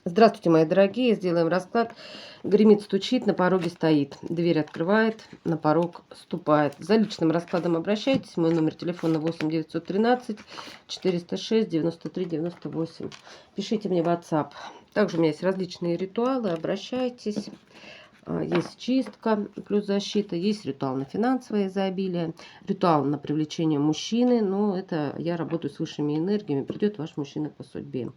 Здравствуйте, мои дорогие. Сделаем расклад. Гремит, стучит, на пороге стоит. Дверь открывает, на порог ступает. За личным раскладом обращайтесь. Мой номер телефона 8 913 406 93 98. Пишите мне в WhatsApp. Также у меня есть различные ритуалы. Обращайтесь. Есть чистка плюс защита, есть ритуал на финансовое изобилие, ритуал на привлечение мужчины, но это я работаю с высшими энергиями, придет ваш мужчина по судьбе.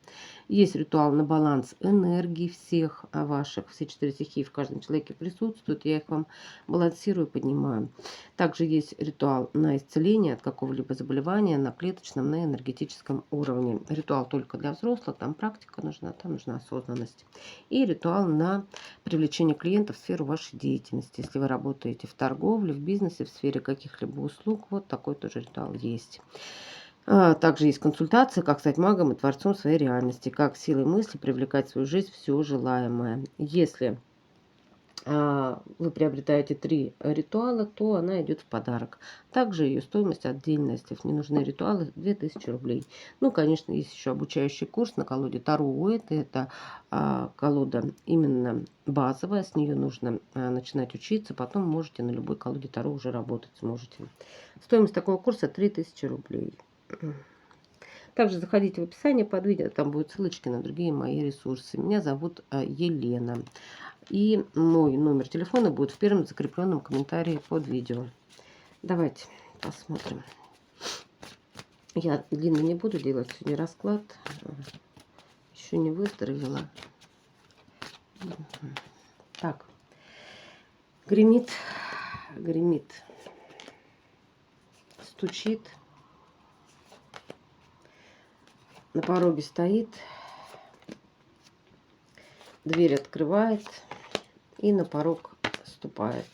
Есть ритуал на баланс энергии всех ваших, все 4 стихии в каждом человеке присутствуют, я их вам балансирую, поднимаю. Также есть ритуал на исцеление от какого-либо заболевания на клеточном, на энергетическом уровне. Ритуал только для взрослых, там практика нужна, там нужна осознанность. И ритуал на привлечение клиентов в сферу вашей деятельности. Если вы работаете в торговле, в бизнесе, в сфере каких-либо услуг, вот такой тоже ритуал есть. Также есть консультация, как стать магом и творцом своей реальности, как силой мысли привлекать в свою жизнь все желаемое. Если вы приобретаете 3 ритуала, то она идет в подарок. Также ее стоимость отдельная, если не нужны ритуалы, 2000 рублей. Ну, конечно, есть еще обучающий курс на колоде Таро Уэйт. Это колода именно базовая, с нее нужно начинать учиться, потом можете на любой колоде Таро уже работать сможете. Стоимость такого курса 3000 рублей. Также заходите в описание под видео, там будут ссылочки на другие мои ресурсы. Меня зовут Елена. И мой номер телефона будет в первом закрепленном комментарии под видео. Давайте посмотрим. Я длинно не буду делать сегодня расклад. Еще не выздоровела. Так. Гремит. Гремит. Стучит. На пороге стоит. Дверь открывает. И на порог ступает.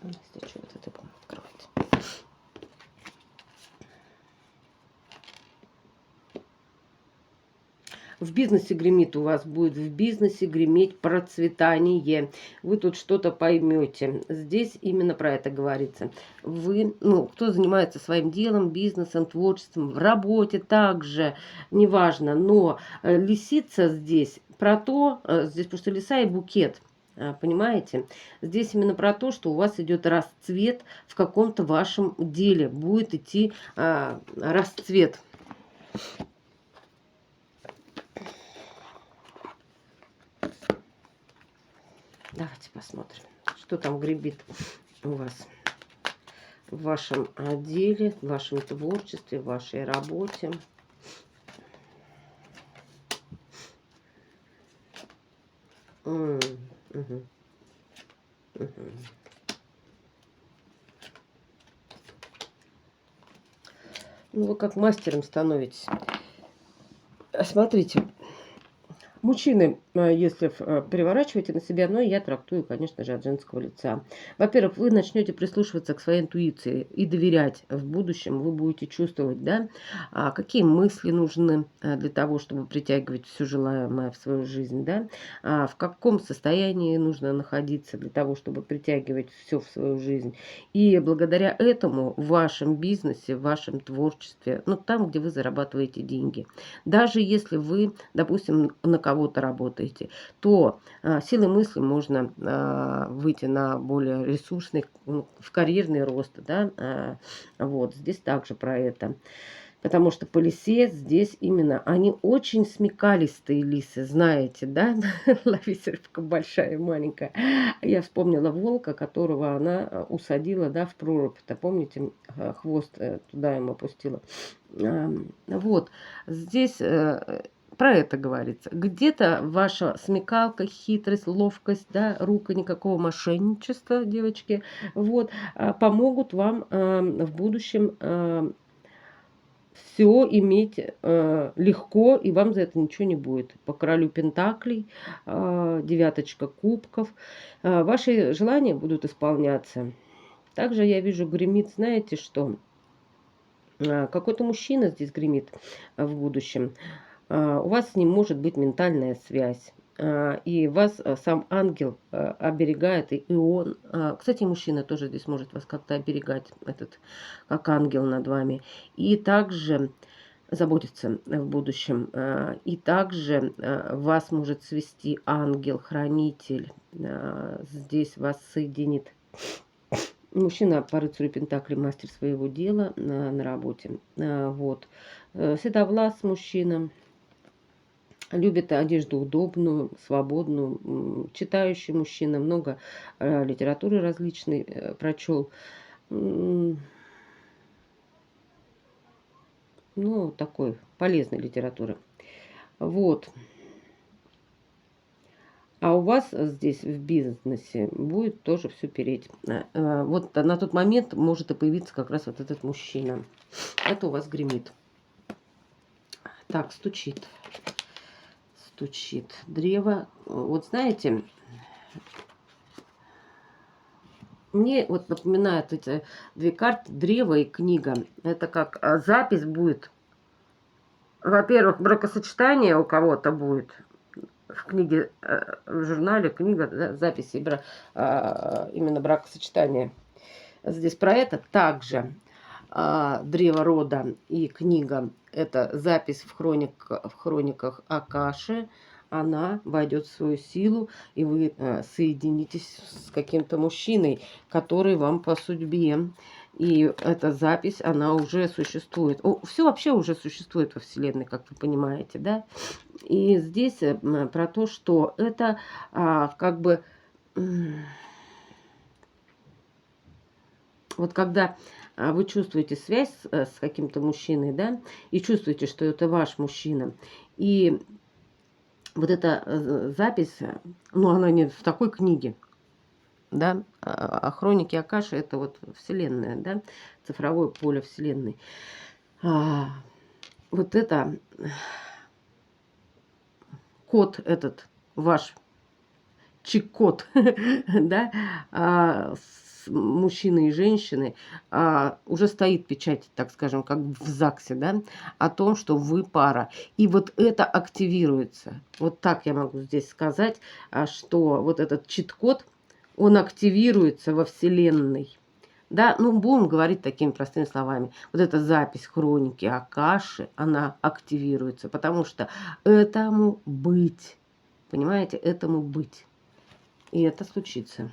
Если что, вот это будем открывать. В бизнесе гремит, у вас будет в бизнесе греметь процветание. Вы тут что-то поймете. Здесь именно про это говорится. Вы, кто занимается своим делом, бизнесом, творчеством, в работе также, неважно. Но лисица здесь про то, здесь просто лиса и букет. Понимаете? Здесь именно про то, что у вас идет расцвет в каком-то вашем деле. Будет идти расцвет. Давайте посмотрим, что там гребит у вас в вашем деле, в вашем творчестве, в вашей работе. Ну, вы как мастером становитесь. Смотрите. Мужчины, если переворачиваете на себя, но я трактую, конечно же, от женского лица. Во-первых, вы начнете прислушиваться к своей интуиции и доверять в будущем. Вы будете чувствовать, да, какие мысли нужны для того, чтобы притягивать все желаемое в свою жизнь, да, в каком состоянии нужно находиться для того, чтобы притягивать все в свою жизнь. И благодаря этому в вашем бизнесе, в вашем творчестве, там, где вы зарабатываете деньги, даже если вы, допустим, на кого-то работаете, то силой мысли можно выйти на более ресурсный, в карьерный рост, да, вот, здесь также про это. Потому что по лисе здесь именно, они очень смекалистые лисы, знаете, да, ловись рыбка большая и маленькая. Я вспомнила волка, которого она усадила, да, в прорубь-то, помните, хвост туда ему опустила. Вот, здесь про это говорится. Где-то ваша смекалка, хитрость, ловкость, да, рука, никакого мошенничества, девочки, вот, помогут вам в будущем все иметь легко, и вам за это ничего не будет. По королю пентаклей, девяточка кубков. Ваши желания будут исполняться. Также я вижу, гремит, знаете что? Какой-то мужчина здесь гремит в будущем. У вас с ним может быть ментальная связь. и вас сам ангел оберегает, и он... Кстати, мужчина тоже здесь может вас как-то оберегать, этот, как ангел над вами. И также заботиться в будущем. И также вас может свести ангел-хранитель. Здесь вас соединит. Мужчина по рыцарю Пентакли, мастер своего дела на работе. Вот. Седовлас мужчина. Любит одежду удобную, свободную. Читающий мужчина. Много литературы различной прочел. Ну, такой полезной литературы. Вот. А у вас здесь в бизнесе будет тоже все переть. Вот на тот момент может и появиться как раз вот этот мужчина. Это у вас гремит. Так, стучит. Стучит. Древо. Вот знаете, мне вот напоминают эти две карты, древо и книга. Это как запись будет. Во-первых, бракосочетание у кого-то будет. В книге, в журнале, книга, да, записи именно бракосочетания. Здесь про это также древо рода и книга. Это запись в хрониках Акаши. Она войдет в свою силу, и вы соединитесь с каким-то мужчиной, который вам по судьбе. И эта запись, она уже существует. Все вообще уже существует во Вселенной, как вы понимаете, да? И здесь про то, что это как бы... Вот когда вы чувствуете связь с каким-то мужчиной, да, и чувствуете, что это ваш мужчина, и вот эта запись, ну, она не в такой книге, да, хроники Акаши — это вот Вселенная, да, цифровое поле Вселенной. Вот это код этот ваш, чек-код, да, мужчины и женщины, уже стоит печать, так скажем, как в ЗАГСе, да, о том, что вы пара. И вот это активируется. Вот так я могу здесь сказать, что вот этот чит-код, он активируется во Вселенной. Да, ну, будем говорить такими простыми словами. Вот эта запись хроники Акаши, она активируется, потому что этому быть. Понимаете, этому быть. И это случится.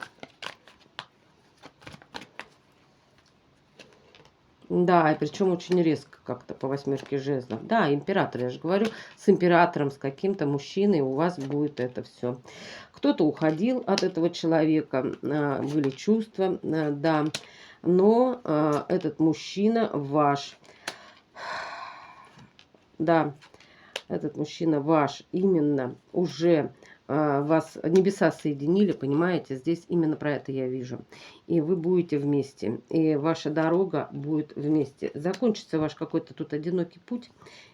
Да, и причем очень резко как-то по восьмерке жезлов. Да, император, я же говорю, с императором, с каким-то мужчиной у вас будет это все. Кто-то уходил от этого человека, были чувства, да, но этот мужчина ваш, да, этот мужчина ваш именно уже вас небеса соединили, понимаете, здесь именно про это я вижу. И вы будете вместе, и ваша дорога будет вместе. Закончится ваш какой-то тут одинокий путь,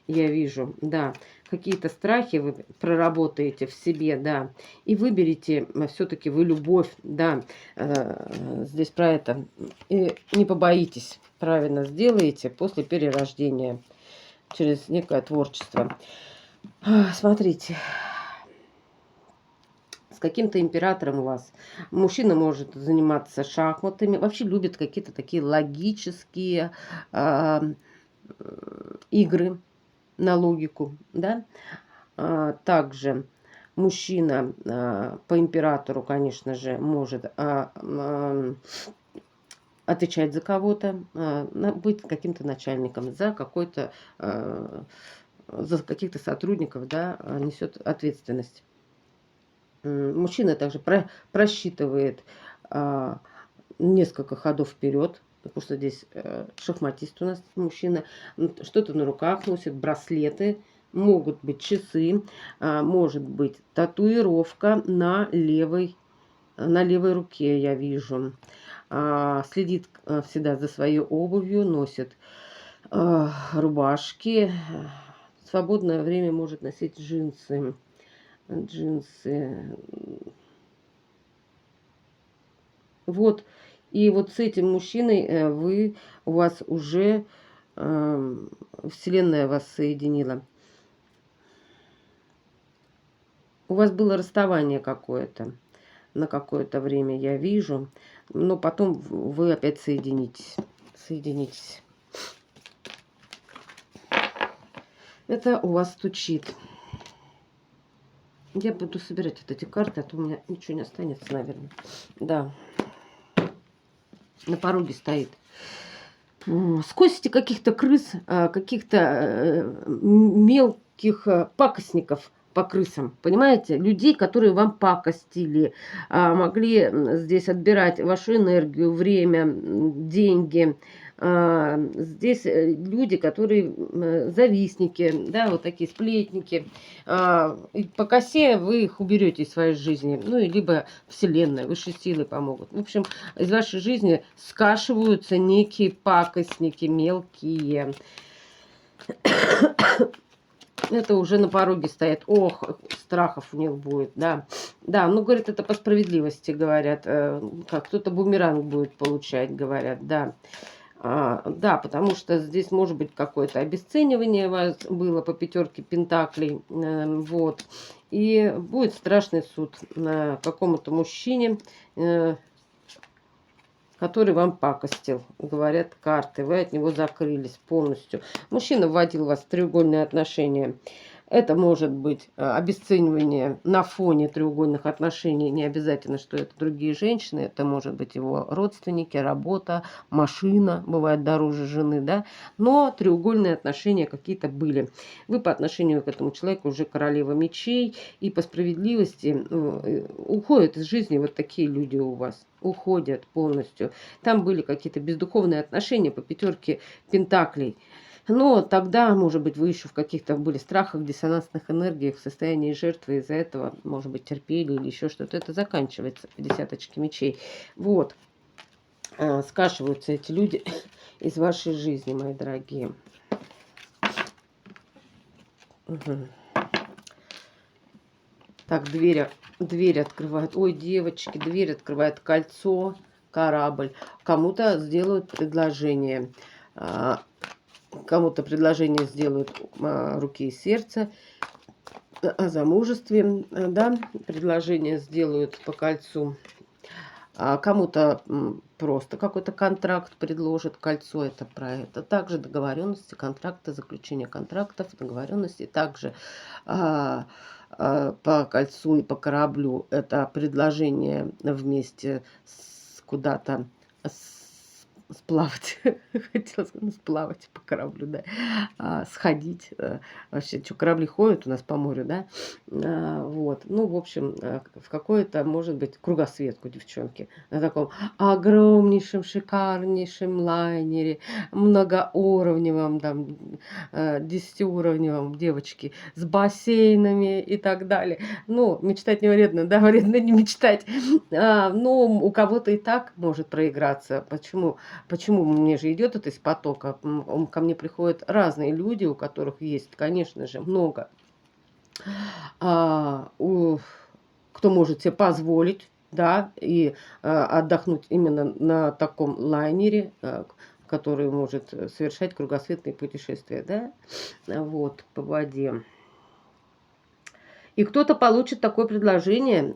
я вижу, да. Какие-то страхи вы проработаете в себе, да, и выберете все-таки вы любовь, да, здесь про это. И не побоитесь, правильно сделаете после перерождения через некое творчество. Смотрите. С каким-то императором у вас. Мужчина может заниматься шахматами. Вообще любит какие-то такие логические игры на логику. Да? Также мужчина по императору, конечно же, может отвечать за кого-то, быть каким-то начальником, за какой-то, за каких-то сотрудников, да, несет ответственность. Мужчина также просчитывает несколько ходов вперед, потому что здесь шахматист у нас мужчина, что-то на руках носит, браслеты, могут быть часы, может быть татуировка на левой руке, я вижу. Следит всегда за своей обувью, носит рубашки, в свободное время может носить джинсы. Вот. И вот с этим мужчиной у вас уже Вселенная вас соединила. У вас было расставание какое-то, на какое-то время, я вижу. Но потом вы опять соединитесь. Соединитесь. Это у вас стучит. Я буду собирать вот эти карты, а то у меня ничего не останется, наверное. Да. На пороге стоит. С кости каких-то крыс, каких-то мелких пакостников по крысам, понимаете? Людей, которые вам пакостили, могли здесь отбирать вашу энергию, время, деньги. Здесь люди, которые завистники, да, вот такие сплетники. И по косе вы их уберете из своей жизни. Ну, и либо Вселенная, высшие силы помогут. В общем, из вашей жизни скашиваются некие пакостники мелкие. Это уже на пороге стоят. Ох, страхов у них будет, да. Да, ну, говорит, это по справедливости, говорят. Как кто-то бумеранг будет получать, говорят, да. Да, потому что здесь может быть какое-то обесценивание вас было по пятерке пентаклей. Вот. И будет страшный суд на какому-то мужчине, который вам пакостил, говорят карты. Вы от него закрылись полностью. Мужчина вводил вас в треугольные отношения. Это может быть обесценивание на фоне треугольных отношений. Не обязательно, что это другие женщины. Это может быть его родственники, работа, машина. Бывает дороже жены, да. Но треугольные отношения какие-то были. Вы по отношению к этому человеку уже королева мечей. И по справедливости уходят из жизни вот такие люди у вас. Уходят полностью. Там были какие-то бездуховные отношения по пятерке пентаклей. Но тогда, может быть, вы еще в каких-то были страхах, диссонансных энергиях, в состоянии жертвы, из-за этого, может быть, терпели или еще что-то. Это заканчивается по десяточке мечей. Вот. Скашиваются эти люди из вашей жизни, мои дорогие. Угу. Так, дверь открывает. Ой, девочки, дверь открывает кольцо, корабль. Кому-то сделают предложение. Кому-то предложение сделают руки и сердце о замужестве, да, предложение сделают по кольцу. Кому-то просто какой-то контракт предложит, кольцо это про это. Также договоренности, контракты, заключение контрактов, договоренности. Также по кольцу и по кораблю это предложение вместе с куда-то сплавать, хотела сказать, сплавать по кораблю, да, сходить, вообще, что корабли ходят у нас по морю, да, вот, ну, в общем, в какой-то, может быть, кругосветку, девчонки, на таком огромнейшем, шикарнейшем лайнере, многоуровневом, там, 10-уровневом, девочки, с бассейнами и так далее, ну, мечтать не вредно, да, вредно не мечтать, но у кого-то и так может проиграться, почему? Почему мне же идет это из потока? Ко мне приходят разные люди, у которых есть, конечно же, много. Кто может себе позволить, да, и отдохнуть именно на таком лайнере, который может совершать кругосветные путешествия, да, вот, по воде. И кто-то получит такое предложение,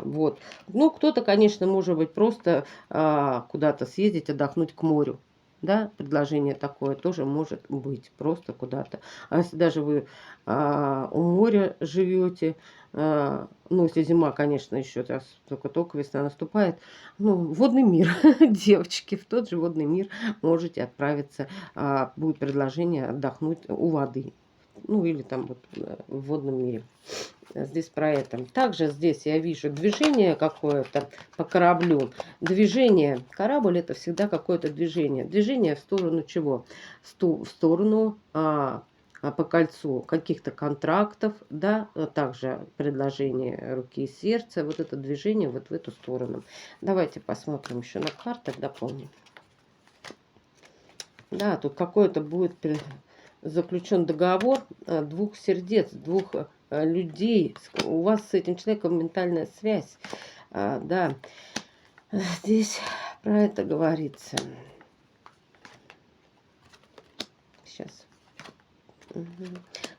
вот. Ну, кто-то, конечно, может быть, просто куда-то съездить, отдохнуть к морю. Да, предложение такое тоже может быть, просто куда-то. А если даже вы у моря живете, ну, если зима, конечно, еще раз только-только весна наступает, ну, водный мир, девочки, в тот же водный мир можете отправиться, будет предложение отдохнуть у воды. Ну, или там вот в водном мире. Здесь про это. Также здесь я вижу движение какое-то по кораблю. Движение. Корабль это всегда какое-то движение. Движение в сторону чего? В сторону по кольцу каких-то контрактов, да, также предложение руки и сердца. Вот это движение вот в эту сторону. Давайте посмотрим еще на картах, дополним. Да, тут какое-то будет заключен договор двух сердец, двух людей. У вас с этим человеком ментальная связь. Да, здесь про это говорится. Сейчас.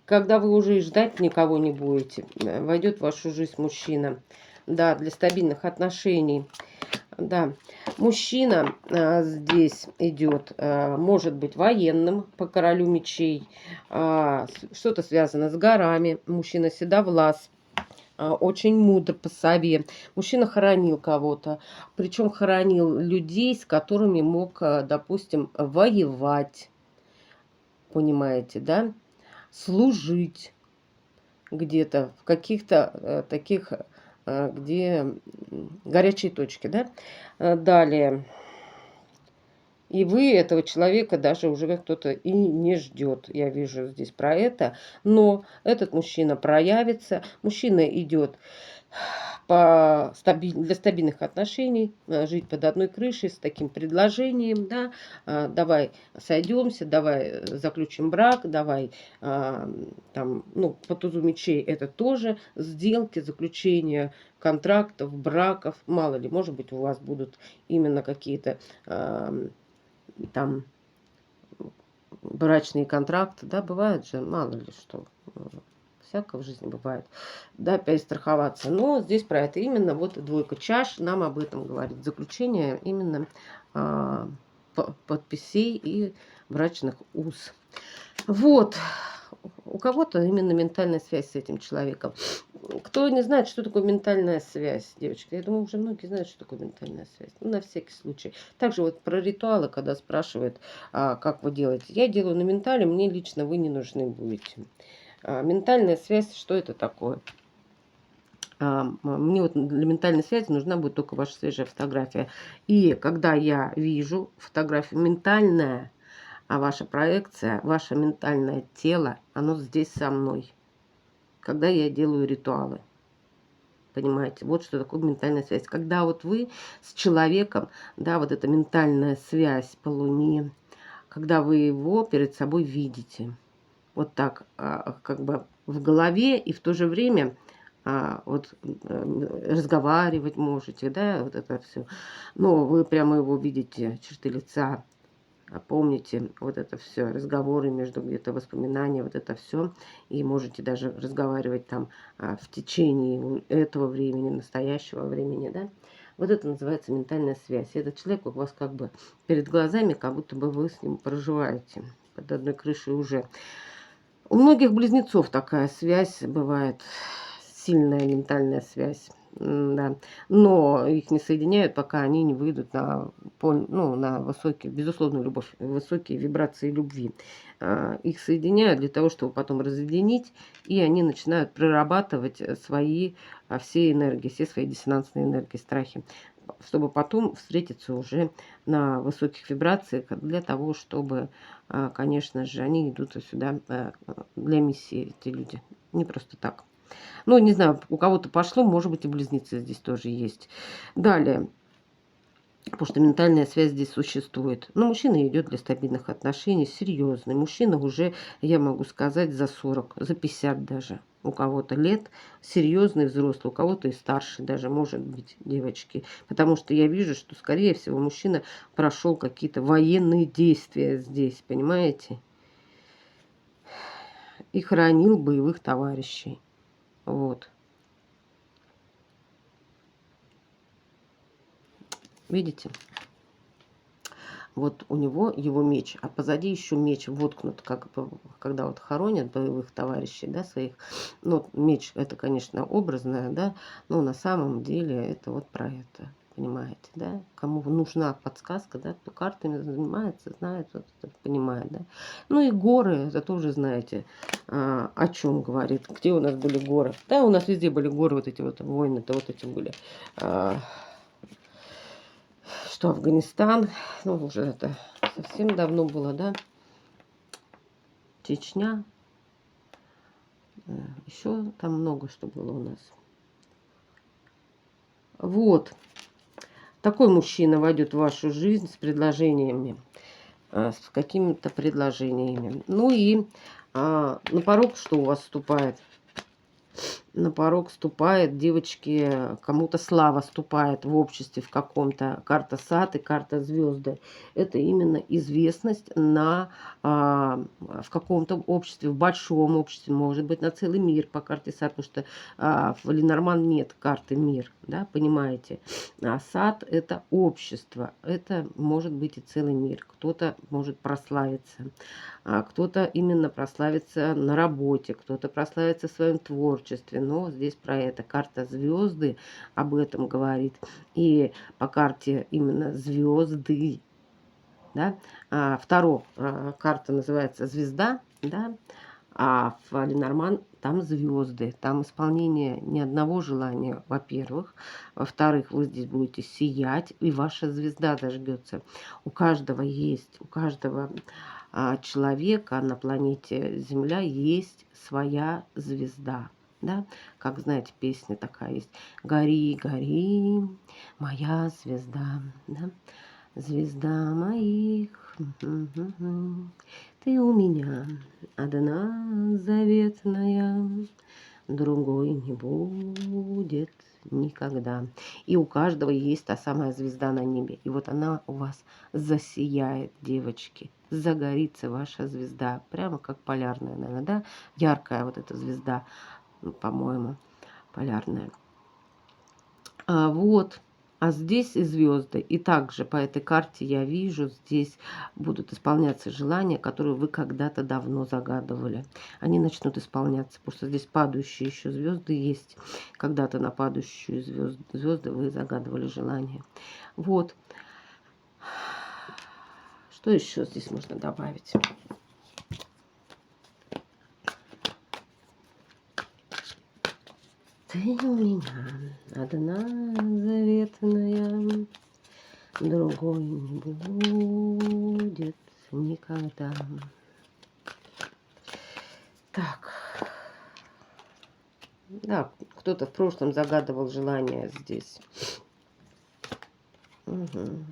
когда вы уже и ждать никого не будете, войдет в вашу жизнь мужчина. Да, для стабильных отношений. Да, мужчина здесь идет, может быть военным по королю мечей, что-то связано с горами. Мужчина седовлас, очень мудр по сове. Мужчина хоронил кого-то, причем хоронил людей, с которыми мог, допустим, воевать, понимаете, да, служить где-то в каких-то таких, где горячие точки, да. Далее. И вы этого человека даже уже кто-то и не ждет. Я вижу здесь про это. Но этот мужчина проявится. Мужчина идет для стабильных отношений, жить под одной крышей с таким предложением, да, давай сойдемся, давай заключим брак, давай там, ну, по тузу мечей это тоже сделки, заключение контрактов, браков, мало ли, может быть, у вас будут именно какие-то там брачные контракты, да, бывает же, мало ли что, всякое в жизни бывает, да, перестраховаться. Но здесь про это именно вот двойка чаш нам об этом говорит. Заключение именно подписей и брачных уз. Вот. У кого-то именно ментальная связь с этим человеком. Кто не знает, что такое ментальная связь, девочки, я думаю, уже многие знают, что такое ментальная связь. Ну, на всякий случай. Также вот про ритуалы, когда спрашивают, как вы делаете. Я делаю на ментале, мне лично вы не нужны будете. Ментальная связь, что это такое? Мне вот для ментальной связи нужна будет только ваша свежая фотография. И когда я вижу фотографию ментальная, а ваша проекция, ваше ментальное тело, оно здесь со мной. Когда я делаю ритуалы. Понимаете? Вот что такое ментальная связь. Когда вот вы с человеком, да, вот эта ментальная связь по Луне, когда вы его перед собой видите. Вот так, как бы в голове, и в то же время вот разговаривать можете, да, вот это все. Но вы прямо его видите, черты лица, помните вот это все, разговоры между где-то, воспоминания, вот это все. И можете даже разговаривать там в течение этого времени, настоящего времени, да. Вот это называется ментальная связь. И этот человек у вас как бы перед глазами, как будто бы вы с ним проживаете под одной крышей уже. У многих близнецов такая связь бывает, сильная ментальная связь. Да. Но их не соединяют, пока они не выйдут на, ну, на высокие, безусловную любовь, высокие вибрации любви. Их соединяют для того, чтобы потом разъединить, и они начинают прорабатывать свои все энергии, все свои диссонансные энергии, страхи, чтобы потом встретиться уже на высоких вибрациях для того, чтобы, конечно же, они идут сюда для миссии, эти люди, не просто так. Ну, не знаю, у кого-то пошло, может быть, и близнецы здесь тоже есть. Далее. Потому что ментальная связь здесь существует. Но мужчина идет для стабильных отношений, серьезный. Мужчина уже, я могу сказать, за 40, за 50 даже. У кого-то лет, серьезный, взрослый, у кого-то и старше даже, может быть, девочки. Потому что я вижу, что, скорее всего, мужчина прошел какие-то военные действия здесь, понимаете? И хоронил боевых товарищей. Вот. Видите? Вот у него его меч, а позади еще меч воткнут, как бы, когда вот хоронят боевых товарищей, да, своих. Ну, меч это, конечно, образное, да, но на самом деле это вот про это, понимаете, да. Кому нужна подсказка, да, кто картами занимается, знает, вот это понимает, да. Ну и горы, это тоже знаете, о чем говорит. Где у нас были горы? Да, у нас везде были горы, вот эти вот войны-то вот эти были. Что Афганистан, ну уже это совсем давно было, да, Чечня, еще там много что было у нас. Вот, такой мужчина войдет в вашу жизнь с предложениями, с какими-то предложениями. Ну и на порог что у вас вступает? на порог ступает, девочки, кому-то слава ступает в обществе в каком-то. Карта сад и карта звезды. Это именно известность в каком-то обществе, в большом обществе, может быть, на целый мир по карте сад, потому что в Ленорман нет карты мир, да, понимаете. А сад – это общество, это может быть и целый мир. Кто-то может прославиться, а кто-то именно прославится на работе, кто-то прославится в своем творчестве. Но здесь про это карта звезды об этом говорит. И по карте именно звезды, да, карта называется звезда, да, а в Ленорман там звезды, там исполнение ни одного желания, во-первых. Во-вторых, вы здесь будете сиять, и ваша звезда зажгется. У каждого есть, у каждого человека на планете Земля есть своя звезда. Да? Как знаете, песня такая есть. Гори, гори, моя звезда. Да? Звезда моих, ты у меня одна заветная, другой не будет никогда. И у каждого есть та самая звезда на небе. И вот она у вас засияет, девочки. Загорится ваша звезда. Прямо как полярная, наверное, да? Яркая вот эта звезда, по-моему, полярная. Вот. А здесь и звезды. И также по этой карте я вижу, здесь будут исполняться желания, которые вы когда-то давно загадывали. Они начнут исполняться, потому что здесь падающие еще звезды есть. Когда-то на падающие звезды вы загадывали желания. Вот. Что еще здесь можно добавить? Ты у меня одна заветная, другой не будет никогда. Так. Да, кто-то в прошлом загадывал желание здесь. Угу.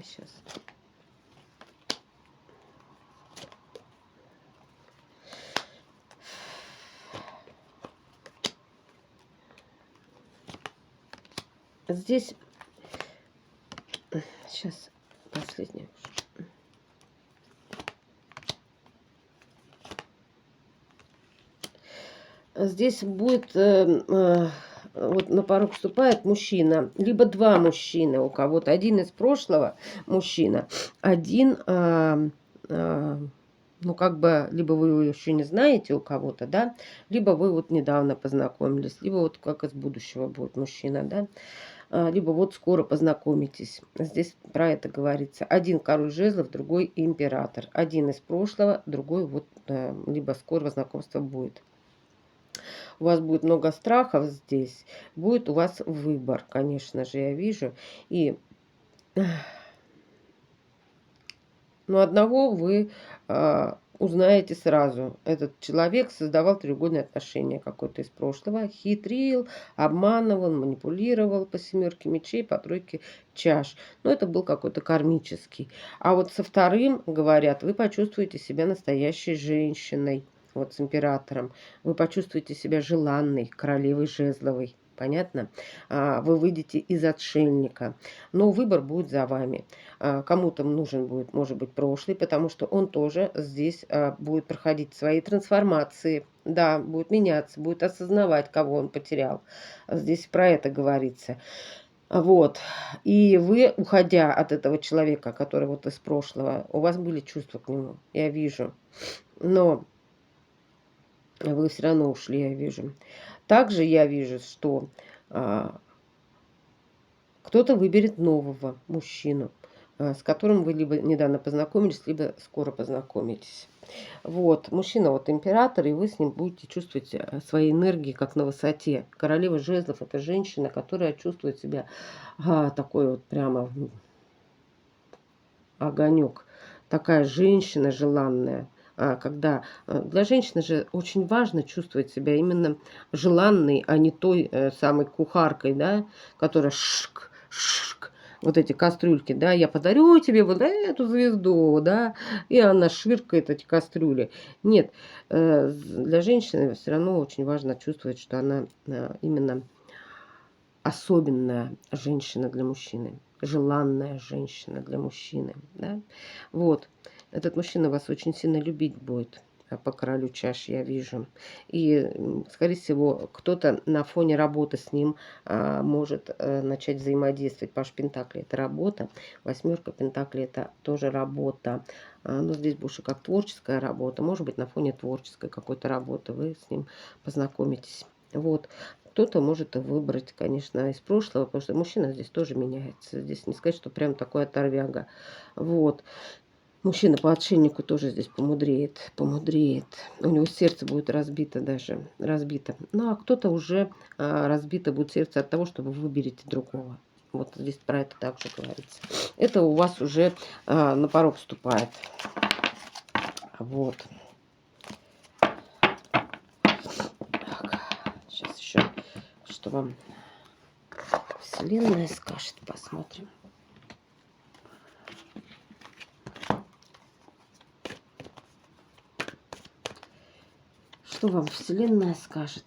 Сейчас. Здесь сейчас последнее. Здесь будет вот на порог вступает мужчина, либо два мужчины у кого-то. Один из прошлого мужчина, один, ну, как бы, либо вы его еще не знаете у кого-то, да, либо вы вот недавно познакомились, либо вот как из будущего будет мужчина, да, либо вот скоро познакомитесь. Здесь про это говорится. Один король жезлов, другой император. Один из прошлого, другой вот либо скоро знакомство будет. У вас будет много страхов здесь, будет у вас выбор, конечно же, я вижу. И но одного вы узнаете сразу. Этот человек создавал треугольные отношения какой-то из прошлого, хитрил, обманывал, манипулировал по семерке мечей, по тройке чаш. Но это был какой-то кармический. А вот со вторым, говорят, вы почувствуете себя настоящей женщиной. Вот с императором. Вы почувствуете себя желанной, королевой жезловой. Понятно? Вы выйдете из отшельника. Но выбор будет за вами. Кому-то нужен будет, может быть, прошлый, потому что он тоже здесь будет проходить свои трансформации. Да, будет меняться, будет осознавать, кого он потерял. Здесь про это говорится. Вот. И вы, уходя от этого человека, который вот из прошлого, у вас были чувства к нему, я вижу. Но вы все равно ушли, я вижу. Также я вижу, что кто-то выберет нового мужчину, с которым вы либо недавно познакомились, либо скоро познакомитесь. Вот, мужчина вот император, и вы с ним будете чувствовать свои энергии как на высоте. Королева жезлов – это женщина, которая чувствует себя такой вот прямо огонек. Такая женщина желанная. когда для женщины же очень важно чувствовать себя именно желанной, а не той самой кухаркой, да, которая шик, шик, вот эти кастрюльки, да, я подарю тебе вот эту звезду, да, и она швыркает эти кастрюли. Нет, для женщины все равно очень важно чувствовать, что она именно особенная женщина для мужчины, желанная женщина для мужчины, да. Вот, этот мужчина вас очень сильно любить будет. По королю чаш я вижу. И, скорее всего, кто-то на фоне работы с ним может начать взаимодействовать. Паш Пентакли — это работа, восьмерка Пентакли — это тоже работа. Но здесь больше как творческая работа. Может быть, на фоне творческой какой-то работы вы с ним познакомитесь. Вот. Кто-то может выбрать, конечно, из прошлого, потому что мужчина здесь тоже меняется. Здесь не сказать, что прям такой оторвяга. Вот. Мужчина по отшельнику тоже здесь помудреет, помудреет. У него сердце будет разбито даже, разбито. Ну, а кто-то уже разбито будет сердце от того, что вы выберете другого. Вот здесь про это также говорится. Это у вас уже на порог вступает. Вот. Так, сейчас еще, что вам Вселенная скажет, посмотрим. Что вам Вселенная скажет?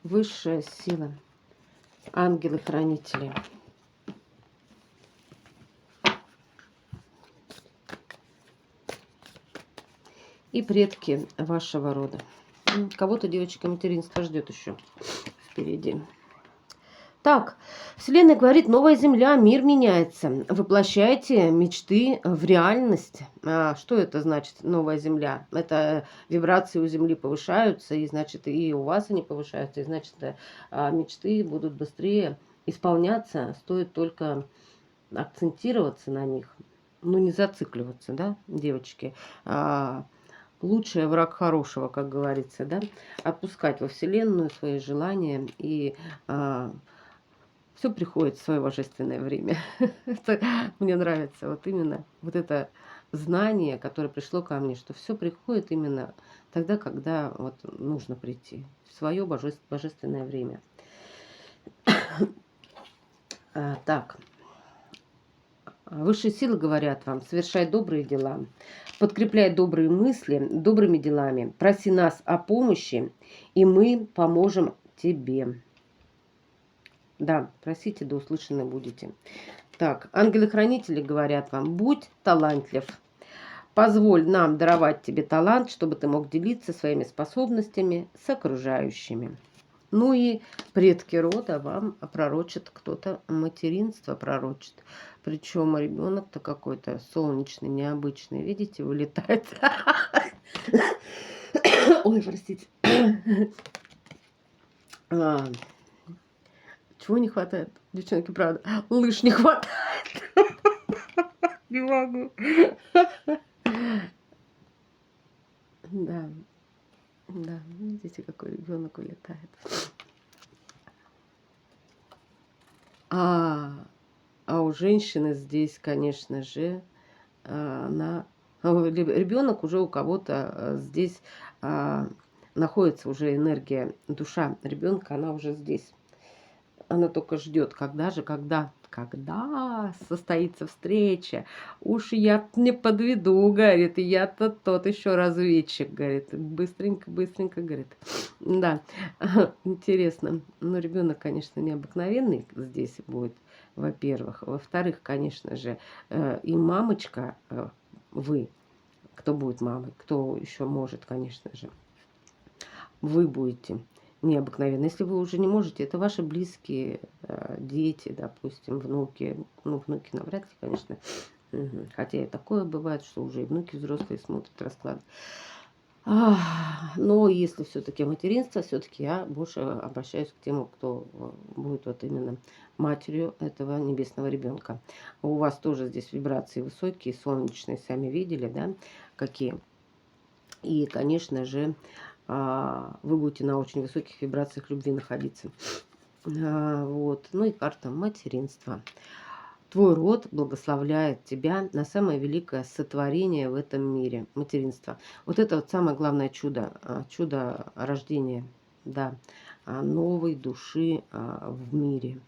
Высшая сила, ангелы-хранители. И предки вашего рода. Кого-то, девочка, материнство ждет еще впереди. Так, Вселенная говорит, новая Земля, мир меняется. Воплощайте мечты в реальность. Что это значит, новая Земля? Это вибрации у Земли повышаются, и значит, и у вас они повышаются, и значит, мечты будут быстрее исполняться. Стоит только акцентироваться на них. Ну, не зацикливаться, да, девочки? Лучший враг хорошего, как говорится, да? Отпускать во Вселенную свои желания, и все приходит в свое божественное время. Мне нравится вот именно вот это знание, которое пришло ко мне, что все приходит именно тогда, когда вот нужно прийти в свое божественное время. Так. Высшие силы говорят вам, совершай добрые дела, подкрепляй добрые мысли добрыми делами, проси нас о помощи, и мы поможем тебе. Да, просите, да услышаны будете. Так, ангелы-хранители говорят вам, будь талантлив, позволь нам даровать тебе талант, чтобы ты мог делиться своими способностями с окружающими. Ну и предки рода вам пророчат, кто-то материнство пророчит. Причем ребенок-то какой-то солнечный, необычный. Видите, вылетает. Ой, простите. Чего не хватает? Девчонки, правда. Лыж не хватает. Не могу. Да. Да, видите, какой ребенок улетает. А у женщины здесь, конечно же, ребенок уже у кого-то здесь находится уже энергия, душа ребенка, она уже здесь. Она только ждет, когда состоится встреча. Уж я не подведу, говорит, я-то тот еще разведчик, говорит, быстренько, говорит. Да, интересно. Но ребенок, конечно, необыкновенный здесь будет, во-первых. Во-вторых, конечно же, и мамочка, вы, кто будет мамой, кто еще может, конечно же, вы будете необыкновенно. Если вы уже не можете, это ваши близкие, дети, допустим, внуки. Ну, внуки навряд ли, конечно. Хотя и такое бывает, что уже и внуки взрослые смотрят расклад. Но если все-таки материнство, все-таки я больше обращаюсь к тем, кто будет вот именно матерью этого небесного ребенка. У вас тоже здесь вибрации высокие, солнечные, сами видели, да, какие. И, конечно же, вы будете на очень высоких вибрациях любви находиться. Вот. Ну и карта материнства. Твой род благословляет тебя на самое великое сотворение в этом мире, материнство. Вот это вот самое главное чудо, чудо рождения, да, новой души в мире.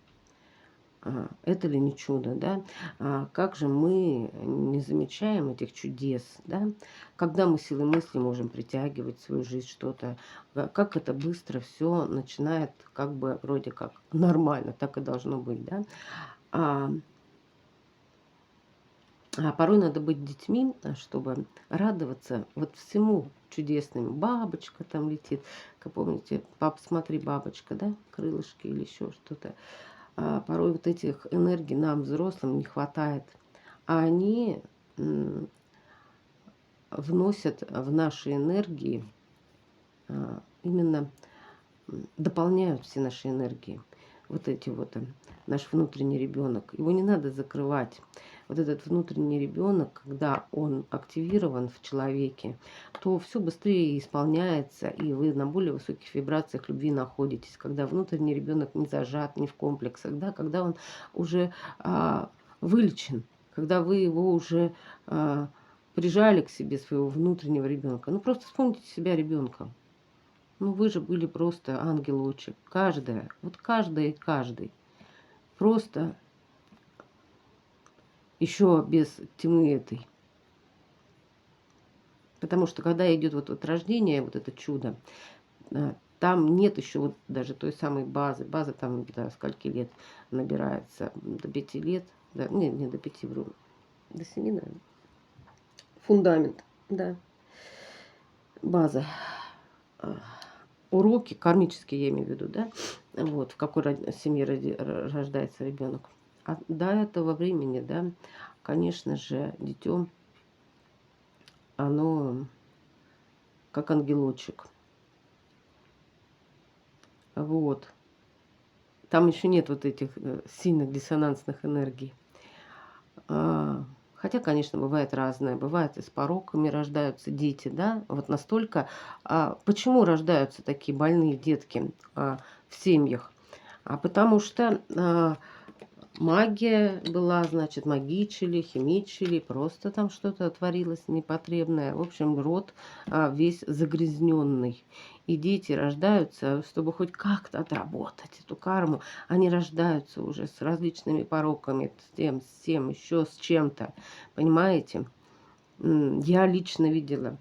Это ли не чудо, да? Как же мы не замечаем этих чудес, да? Когда мы силой мысли можем притягивать в свою жизнь что-то, как это быстро все начинает как бы вроде как нормально, так и должно быть, да? А, а порой надо быть детьми, чтобы радоваться вот всему чудесному. Бабочка там летит, как помните, пап, смотри, бабочка, да, крылышки или еще что-то. Порой вот этих энергий нам, взрослым, не хватает. А они вносят в наши энергии, именно дополняют все наши энергии. Вот эти вот, наш внутренний ребенок. Его не надо закрывать. Вот этот внутренний ребенок, когда он активирован в человеке, то все быстрее исполняется, и вы на более высоких вибрациях любви находитесь. Когда внутренний ребенок не зажат, не в комплексах, да, когда он уже вылечен, когда вы его уже прижали к себе, своего внутреннего ребенка. Ну просто вспомните себя ребенком. Ну вы же были просто ангелочек. Каждая, вот каждая и каждый. Просто еще без тьмы этой. Потому что когда идет вот рождение, вот это чудо, там нет еще вот даже той самой базы. База там до скольки лет набирается? До 5 лет. Да, не до 5, вру. До 7, наверное. Фундамент, да. База. Уроки кармические, я имею в виду, да? Вот, в какой семье рождается ребенок. А до этого времени, да, конечно же, дитё, оно как ангелочек. Вот. Там еще нет вот этих сильных диссонансных энергий. Хотя, конечно, бывает разное. Бывает и с пороками рождаются дети, да. Вот настолько. Почему рождаются такие больные детки в семьях? Потому что магия была, значит, магичили, химичили, просто там что-то творилось непотребное. В общем, род весь загрязненный. И дети рождаются, чтобы хоть как-то отработать эту карму. Они рождаются уже с различными пороками, с тем, еще с чем-то. Понимаете? Я лично видела.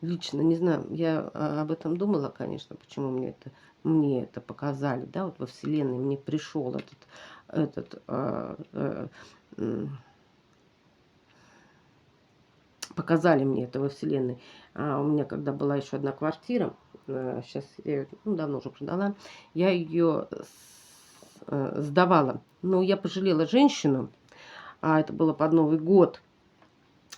Лично, не знаю, я об этом думала, конечно, почему мне это показали, да, вот во Вселенной мне пришел этот показали мне это во Вселенной. У меня когда была еще одна квартира, сейчас я её, давно уже продала, я ее сдавала. Но я пожалела женщину, это было под Новый год.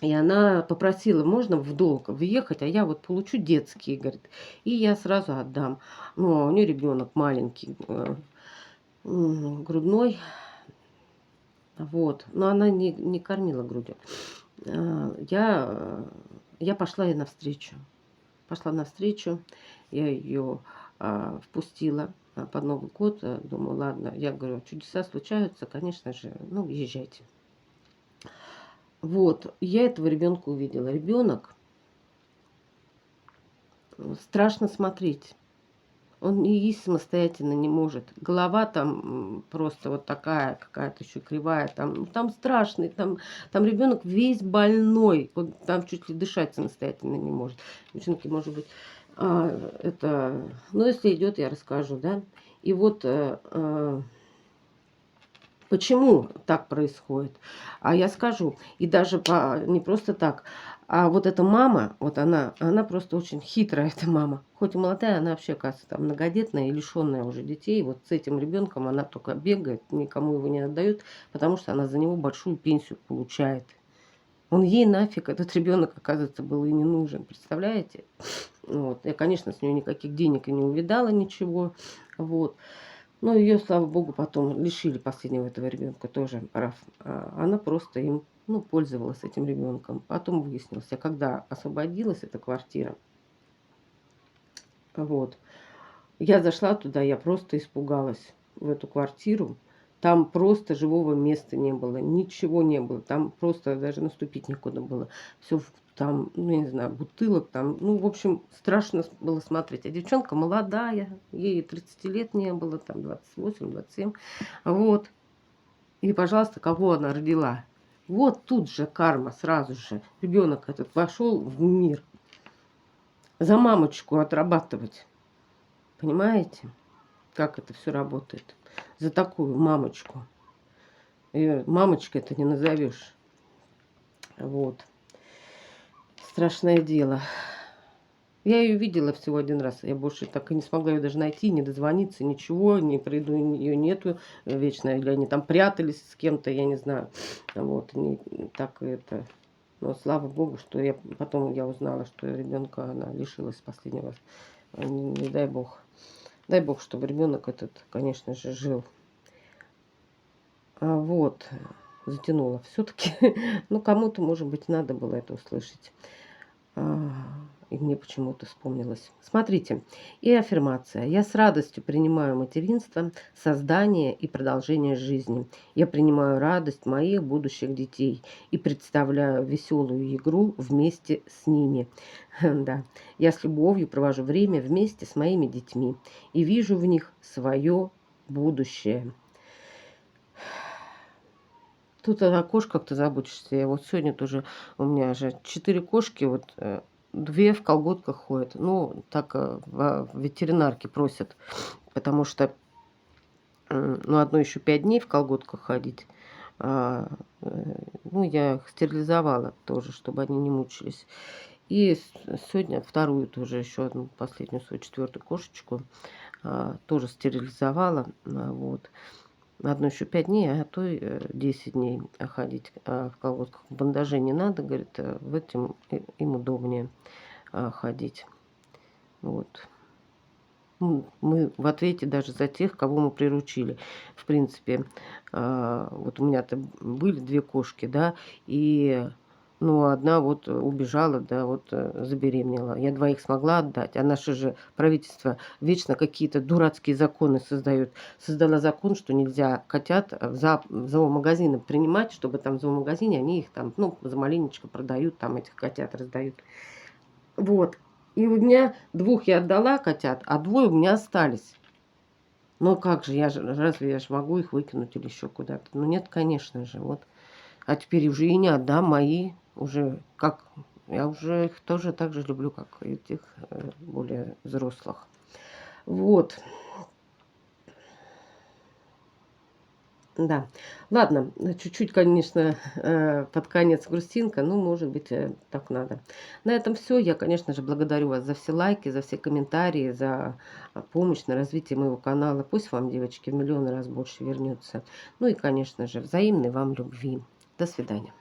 И она попросила: можно в долг въехать, а я вот получу детские, говорит, и я сразу отдам. Ну, у нее ребенок маленький, грудной. Вот. Но она не кормила грудью. Я пошла ей навстречу. Пошла навстречу, я ее впустила под Новый год. Думаю, ладно, я говорю, чудеса случаются, конечно же, ну, езжайте. Вот, я этого ребенка увидела. Ребенок, страшно смотреть. Он и есть самостоятельно не может. Голова там просто вот такая, какая-то еще кривая. Там страшный, там ребенок весь больной. Он там чуть ли дышать самостоятельно не может. Девчонки, может быть, это... Ну, если идет, я расскажу, да. И вот почему так происходит? Я скажу. И даже не просто так. А вот эта мама, вот она просто очень хитрая, эта мама. Хоть и молодая, она вообще, кажется, там многодетная и лишенная уже детей. Вот с этим ребенком она только бегает, никому его не отдает, потому что она за него большую пенсию получает. Он ей нафиг, этот ребенок, оказывается, был и не нужен. Представляете? Вот. Я, конечно, с нее никаких денег и не увидала ничего. Вот. Но ее, слава богу, потом лишили последнего этого ребенка тоже прав. Она просто им, ну, пользовалась этим ребенком. Потом выяснилось, когда освободилась эта квартира, вот, я зашла туда, я просто испугалась. в эту квартиру, там просто живого места не было, ничего не было. Там просто даже наступить некуда было. Все там, ну, я не знаю, бутылок там. Ну, в общем, страшно было смотреть. А девчонка молодая, ей 30 лет не было, там 28-27. Вот. И, пожалуйста, кого она родила? Вот тут же карма сразу же. Ребенок этот вошел в мир. За мамочку отрабатывать. Понимаете, как это все работает? За такую мамочку. Её мамочкой это не назовешь. Вот. Страшное дело. Я ее видела всего один раз. Я больше так и не смогла ее даже найти, не дозвониться, ничего, не приду, ее нету вечно. Или они там прятались с кем-то, я не знаю. Вот, не, так это. Но слава богу, что я потом я узнала, что ребенка она лишилась последний раз. Не дай бог. Дай бог, чтобы ребенок этот, конечно же, жил. Вот, затянула все-таки. Ну, кому-то, может быть, надо было это услышать. А, И мне почему-то вспомнилось. Смотрите, и аффирмация. Я с радостью принимаю материнство, создание и продолжение жизни. Я принимаю радость моих будущих детей и представляю веселую игру вместе с ними. Да. Я с любовью провожу время вместе с моими детьми и вижу в них свое будущее. Тут о кошках-то заботишься. Я вот сегодня тоже, у меня же 4 кошки, вот 2 в колготках ходят. Ну, так в ветеринарке просят, потому что, ну, одной еще 5 дней в колготках ходить. Ну, я их стерилизовала тоже, чтобы они не мучились. И сегодня вторую тоже, еще одну, последнюю свою 4-ю кошечку тоже стерилизовала. Вот. Одну еще 5 дней, а то и 10 дней ходить в колготках. В бандаже не надо, говорит, в этом им удобнее ходить. Вот. Мы в ответе даже за тех, кого мы приручили. В принципе, вот у меня-то были 2 кошки, да, и ну, одна вот убежала, да, вот забеременела. Я 2 смогла отдать, а наше же правительство вечно какие-то дурацкие законы создает. Создала закон, что нельзя котят в зоомагазины принимать, чтобы там в зоомагазине они их там, ну, за маленечко продают, там этих котят раздают. Вот. И у меня 2 я отдала котят, а 2 у меня остались. Ну как же, разве я ж могу их выкинуть или еще куда-то? Ну нет, конечно же. Вот. А теперь уже и не отдам, мои уже как... Я уже их тоже так же люблю, как и этих более взрослых. Вот. Да. Ладно, чуть-чуть, конечно, под конец грустинка, ну, может быть, так надо. На этом все. Я, конечно же, благодарю вас за все лайки, за все комментарии, за помощь на развитие моего канала. Пусть вам, девочки, в миллион раз больше вернется. Ну и, конечно же, взаимной вам любви. До свидания.